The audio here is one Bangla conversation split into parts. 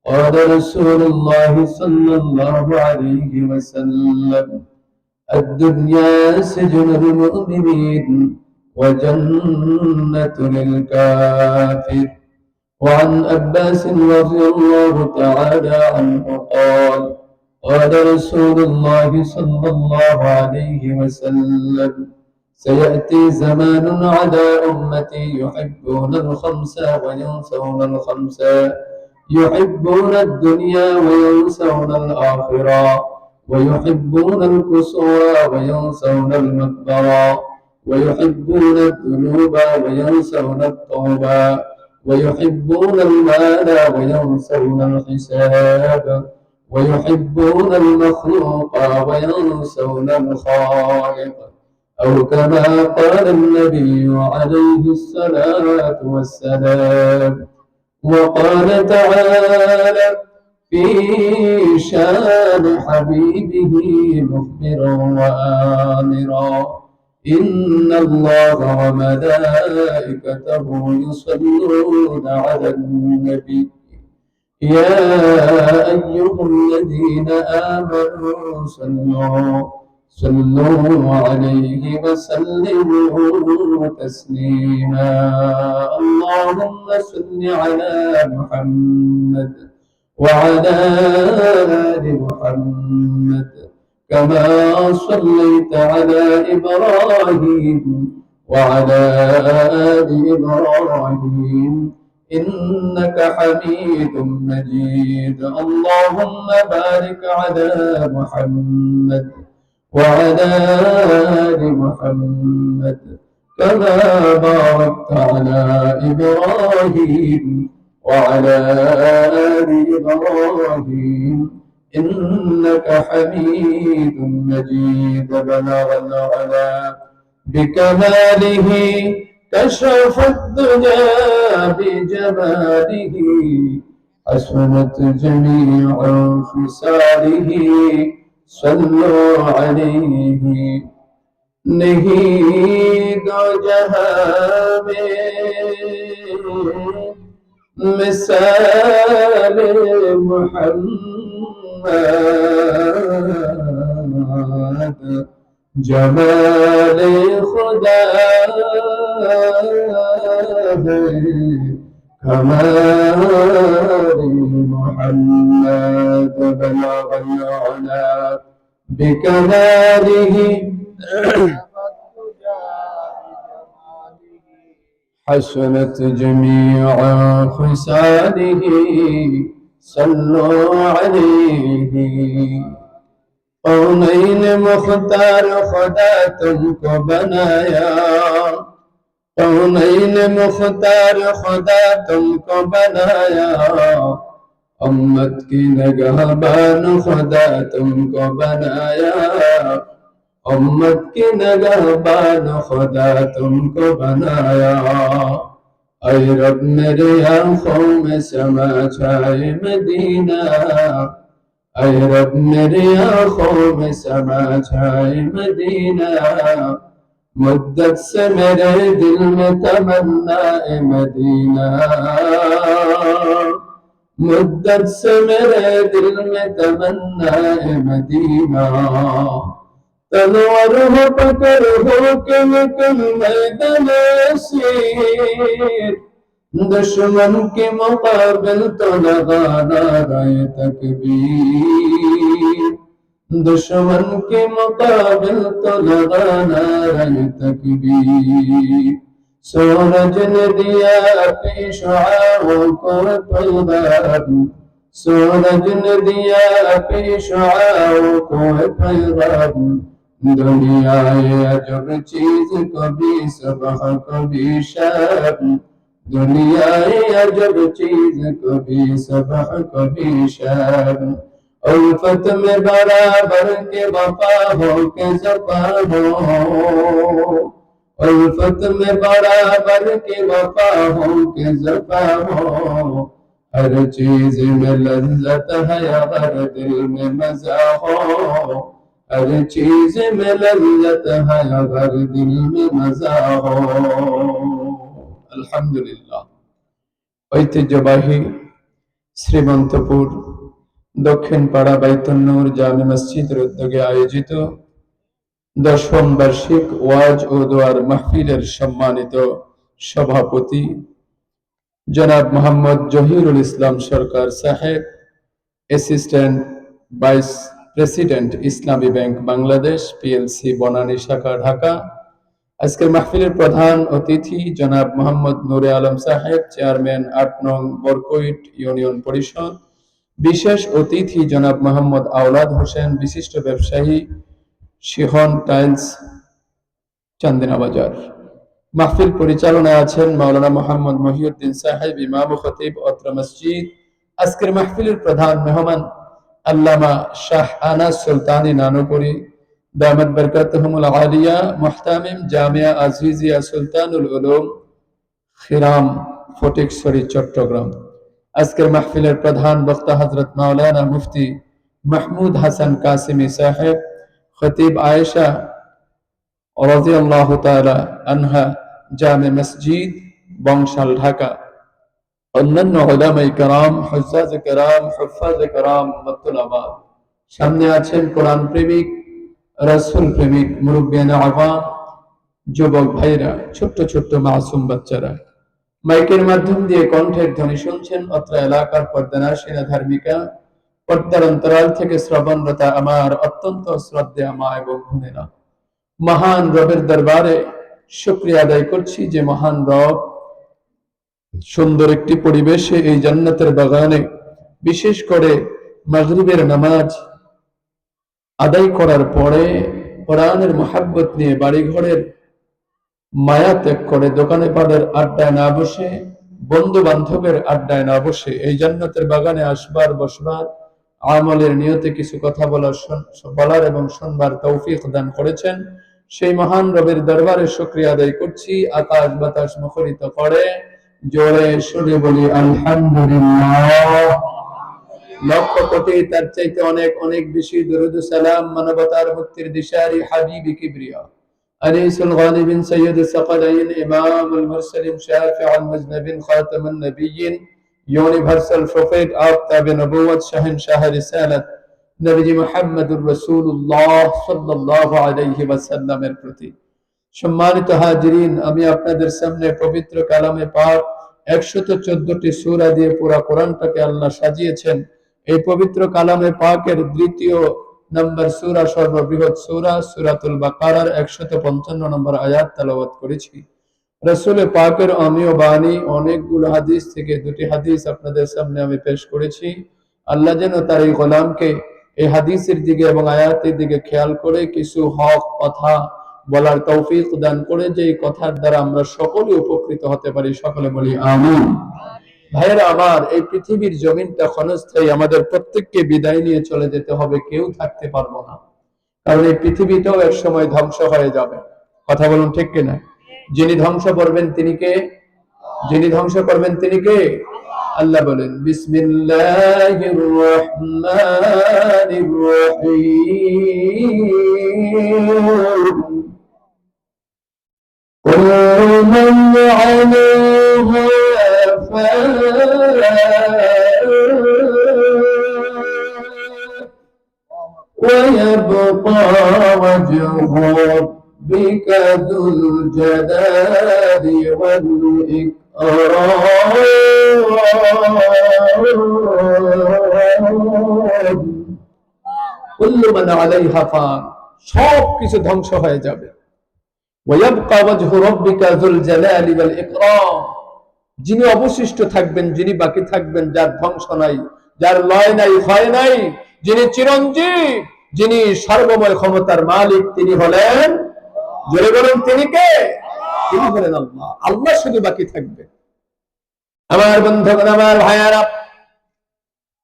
قال رسول الله صلى الله عليه وسلم: الدنيا سجن المؤمنين وجنة للكافر. وعن عباس رضي الله تعالى عنه قال: قال رسول الله صلى الله عليه وسلم: سيأتي زمان على أمتي يحبون الخمسة وينسون الخمسة، يحبون الدنيا وينسون الآخرة، ويحبون القصور وينسون المقبرة، ويحبون الذنوب وينسون التوبة، ويحبون المال وينسون الحساب، ويحبون المخلوق وينسون الخالق، أو كما قال النبي عليه الصلاة والسلام. وقال تعالى في شان حبيبه مخبرا وآمرا: إن الله وملائكته يصلون على النبي يا أيها الذين آمنوا صلوا عليه وسلموا تسليما. اللهم صل على محمد وعلى آل محمد كما صليت على إبراهيم وعلى آل إبراهيم إنك حميد مجيد. اللهم بارك على محمد وعلى آل محمد كما باركت على إبراهيم وعلى آل إبراهيم إنك حميد مجيد. بلغ العلا بكماله، كشف الدجى بجماله، حسنت جميع خصاله، صلوا عليه. नहीं दो जहां में मिसाल मोहम्मद, जमाल खुदा है कमाल मोहम्मद। बलग العلا بكماله حسنت جميع خصاله، صلوا عليه. कौनैन मुख्तार खुदा तुमको बनाया, कौनैन मुख्तार खुदा तुमको बनाया, उम्मत की नगहबान खुदा तुमको बनाया, उम्मत की नगहबान खुदा तुमको बनाया। ऐ रब मेरे आँखों में समा छाए मदीना, ऐ रब मेरे आँखों में समा छाए मदीना, मुद्दत से मेरे दिल में तमन्ना ए मदीना, मुद्दत से मेरे दिल में तमन्ना ए मदीना। तलवार हो पकड़ हो के निकल मैदान सीर, दुश्मन के मुकाबिल तो लगाना राय तकबीर, दुश्मन के मुकाबिल तो लगाना राय तकबीर। सूरज ने दिया अपनी शुआओं को पैगाम, सूरज ने दिया अपनी शुआओं को पैगाम। दुनिया ये अजब चीज, कभी सुबह कभी शाम, दुनिया ये अजब चीज, कभी सुबह कभी शाम। उल्फत में बराबर के वफा हो के जफा हो, उल्फत में बराबर के वफा हो के जफा हो। हर चीज में लज्जत है अगर दिल में मजा हो, हर चीज में लज्जत है अगर दिल में मजा हो। अल्हम्दुलिल्लाह। ঐতিহ্যবাহী শ্রীমন্তপুর দক্ষিণ পাড়া বাইতুন নূর জামে মসজিদের উদ্যোগে আয়োজিত 10ম বার্ষিক ওয়াজ ও দোয়ার মাহফিলের সম্মানিত সভাপতি জনাব মোহাম্মদ জহিরুল ইসলাম সরকার সাহেব, অ্যাসিস্ট্যান্ট ভাইস প্রেসিডেন্ট ইসলামী ব্যাংক বাংলাদেশ পিএলসি বনানী শাখা ঢাকা। আজকের মাহফিলের প্রধান অতিথি জনাব মোহাম্মদ নূরে আলম সাহেব, চেয়ারম্যান 8 নং বরকইট ইউনিয়ন পরিষদ। বিশেষ অতিথি জনাব মোহাম্মদ আওলাদ হোসেন, বিশিষ্ট ব্যবসায়ী, শিহন টাইলস, চান্দিনা বাজার। মাহফিল পরিচালনায় আছেন মাওলানা মোহাম্মদ মহিউদ্দিন সাহেব, ইমাম ও খতিব অত্র মসজিদ। আজকের মাহফিলের প্রধান মেহমান আল্লামা শাহ আনাস সুলতানি নানুপুরি দামাত বরকাতুহুমুল আলিয়া, মুহতামিম জামিয়া আজিজিয়া সুলতানুল উলুম খিরাম, ফটিকছড়ি, চট্টগ্রাম। আজকের মাহফিলের প্রধান বক্তা হযরত মাওলানা মুফতি মাহমুদ হাসান কাসিমি সাহেব, খতিব আয়েশা রাদিয়াল্লাহু তাআলা আনহা জামে মসজিদ বংশাল, ঢাকা। অন্যান্য উলামায়ে কেরাম, হুজ্জাজে কেরাম, হুফাজে কেরাম, মুত্তালাবাদ। সামনে আছেন কোরআন প্রেমিক, রাসূল প্রেমিক, মুরব্বিয়ানে আওয়াম, যুবক ভাইরা, ছোট্ট ছোট্ট মাসুম বাচ্চারা। মাইকের মাধ্যম দিয়ে কণ্ঠের ধ্বনি শুনছেন অত্র এলাকার পর্দানাশীনা ধার্মিকা, পর্দার অন্তরাল থেকে শ্রবণরতা আমার অত্যন্ত শ্রদ্ধেয় মা এবং বোনেরা। মহান রবের দরবারে শুকরিয়া আদায় করছি যে মহান রব সুন্দর একটি পরিবেশে এই জান্নাতের বাগানে, বিশেষ করে মাগরিবের নামাজ আদায় করার পরে কোরআনের মহাব্বত নিয়ে বাড়িঘরের মায়া ত্যাগ করে দোকানে পাড়ের আড্ডায় না বসে, বন্ধু বান্ধবের আড্ডায় না বসে এই জান্নাতের বাগানে আসবার, বসবার, আমলের নিয়তে কিছু কথা বলার এবং শুনবার তৌফিক দান করেছেন। সেই মহান রবের দরবারে শুকরিয়া আদায় করছি। আকাশ বাতাস মুখরিত করে জোরে সুরে বলি আলহামদুলিল্লাহ। লক্ষ কোটি তার চাইতে অনেক অনেক বেশি দরুদ ও সালাম মানবতার মুক্তির দিশারি হাবিবি কিবরিয়া أنيس الغالب سيد الثقلين إمام المرسلين شافع المذنبين خاتم النبيين universal prophet آفتاب نبوت شهنشاه رسالة নবী মুহাম্মদুর রাসূলুল্লাহ সাল্লাল্লাহু আলাইহি ওয়াসাল্লামের প্রতি। সম্মানিত হাজিরিন, আমি আপনাদের সামনে পবিত্র কালামে পাক 114টি সূরা দিয়ে পুরা কোরআনটাকে আল্লাহ সাজিয়েছেন। এই পবিত্র কালামে পাকের দ্বিতীয় নম্বর সূরা, সর্ববৃহৎ সূরা, সূরাতুল বাকারার 155 নম্বর আয়াত তেলাওয়াত করেছি। রাসূল পাকের আমিও বাণী অনেকগুলো হাদিস থেকে দুটি হাদিস আপনাদের সামনে আমি পেশ করেছি। আল্লাহ যেন তার এই গোলামকে এই হাদিসের দিকে এবং আয়াতের দিকে খেয়াল করে কিছু হক কথা বলার তৌফিক দান করে, যে এই কথার দ্বারা আমরা সকলে উপকৃত হতে পারি। সকলে বলি আমিন। ভাইয়েরা আমার, এই পৃথিবীর জমিনটা ক্ষণস্থায়ী, আমাদের প্রত্যেককে বিদায় নিয়ে চলে যেতে হবে, কেউ থাকতে পারবো না। কারণ এই পৃথিবীটাও এক সময় ধ্বংস হয়ে যাবে। কথা বলুন ঠিক কিনা? যিনি ধ্বংস করবেন তিনি কে? যিনি ধ্বংস করবেন তিনি কে? আল্লাহ বলেন বিসমিল্লাহির রহমানির রহিম কুল্লু মান আলাইহা ويبقى وجه ربك ذو الجلال والإكرام كل من عليها فان, সব কিছু ধ্বংস হয়ে যাবে। ويبقى وجه ربك ذو الجلال والإكرام, যিনি অবশিষ্ট থাকবেন, যিনি বাকি থাকবেন, যার ধ্বংস নাই, যার লয় নাই, ক্ষয় নাই, যিনি চিরঞ্জীব, যিনি সর্বময় ক্ষমতার মালিক, তিনি হলেন, জোরে বলেন তিনি কে? তিনি হলেন আল্লাহ। আল্লাহ শুধু বাকি থাকবে। আমার বন্ধুগণ, আমার ভাইয়ারা,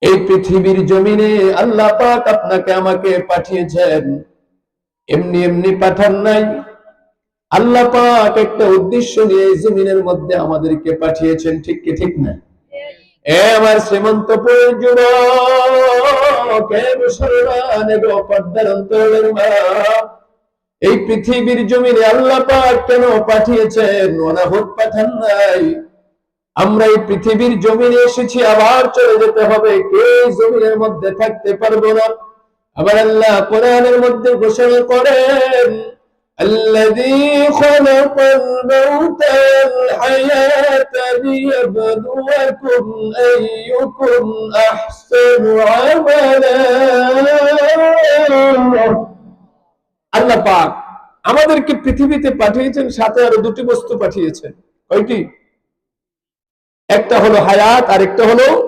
এই পৃথিবীর জমিনে আল্লাহ পাক আপনাকে আমাকে পাঠিয়েছেন, এমনি এমনি পাঠান নাই। আল্লাহ পাক একটা উদ্দেশ্য নিয়ে এই জমিনের মধ্যে আমাদেরকে পাঠিয়েছেন। ঠিক কি ঠিক না? এ আমার শ্রীমন্তপুর যুবক, হে মুসলমান, হে পর্দার অন্তরের মা, এই পৃথিবীর জমিনে আল্লাহ পাক কেন পাঠিয়েছেন? অনাহত পাঠান নাই। আমরা এই পৃথিবীর জমিনে এসেছি, আবার চলে যেতে হবে, কেউ জমিনের মধ্যে থাকতে পারবো না। আবার আল্লাহ কোরআনের মধ্যে ঘোষণা করেন, الذي خلق الموت والحياة ليبلوكم أيكم أحسن عملا। আল্লাহ পাক আমাদেরকে পৃথিবীতে পাঠিয়েছেন, সাথে আরো দুটি বস্তু পাঠিয়েছেন। কয়টি? একটা হলো হায়াত, আর একটা হলো